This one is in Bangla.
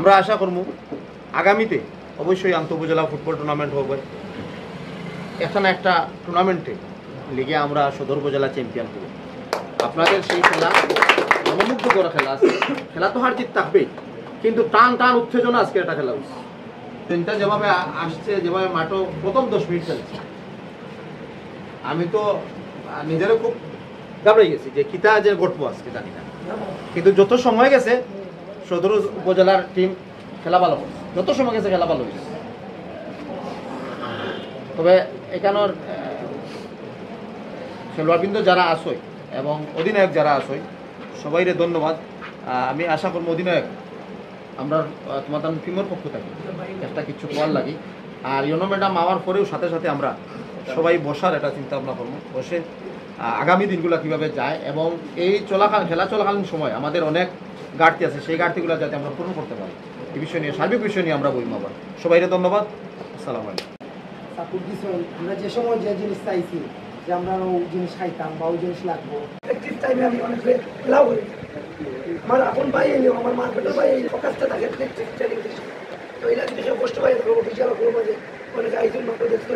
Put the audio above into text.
আমরা আশা করব আগামীতে অবশ্যই আন্তঃ-উপজেলা ফুটবল টুর্নামেন্ট হবে, একটা না একটা টুর্নামেন্টে লিগে আমরা সদর উপজেলা চ্যাম্পিয়ন হব। আপনাদের সেই খেলা মনোমুগ্ধ করা খেলা আছে, খেলা তো হার জিত থাকবেই, কিন্তু টান টান উত্তেজনা আজকে একটা খেলা হচ্ছে। তিনটা যেভাবে আসছে, যেভাবে মাঠও প্রথম 10 মিনিট খেলছে, আমি তো নিজেরও খুব ঘাবড়ে গেছি যে কিতা যে ঘটবো আজকে জানি না, কিন্তু যত সময় গেছে সদর উপজেলার টিম খেলা ভালো করছে, যত সময় গেছে খেলা ভালো হয়েছে। তবে এখানের খেলোয়াড়বৃন্দ যারা আসই এবং অধিনায়ক যারা আসই সবাইরে ধন্যবাদ। আমি আশা করবো অধিনায়ক আমরা তোমার টিমের পক্ষ থাকি একটা কিছু করার লাগি, আর ইউনো ম্যাডাম আমার পরেও সাথে সাথে আমরা সবাই বসার একটা চিন্তা ভাবনা করবো, বসে আগামী দিনগুলো কীভাবে যায় এবং এই খেলা চলাকালীন সময় আমাদের অনেক ঘাটতি আছে, সেই ঘাটতিগুলো যাতে আমরা পূরণ করতে পারি এই বিষয় নিয়ে, সার্বিক বিষয় নিয়ে আমরা বইম। আবার সবাইরে ধন্যবাদ, আসসালামু আলাইকুম। সাপোর্ট দিচ্ছেন, আমরা যে সময় যে জিনিস চাইছি যে আমরা ওই জিনিস খাইতাম বা ওই জিনিস লাগবো, অ্যাক্টিভ টাইমে আমি অনেক খেলাও করি। আমার আপন ভাই এলেও আমার মার্কেটের ভাই এই ফোকাসটা থাকে ট্রেনিং দিচ্ছে, তো এরা যদি সব কষ্ট পাই অফিসিয়াল কোনো মাঝে অনেক আইসুন মাত্র দেখতে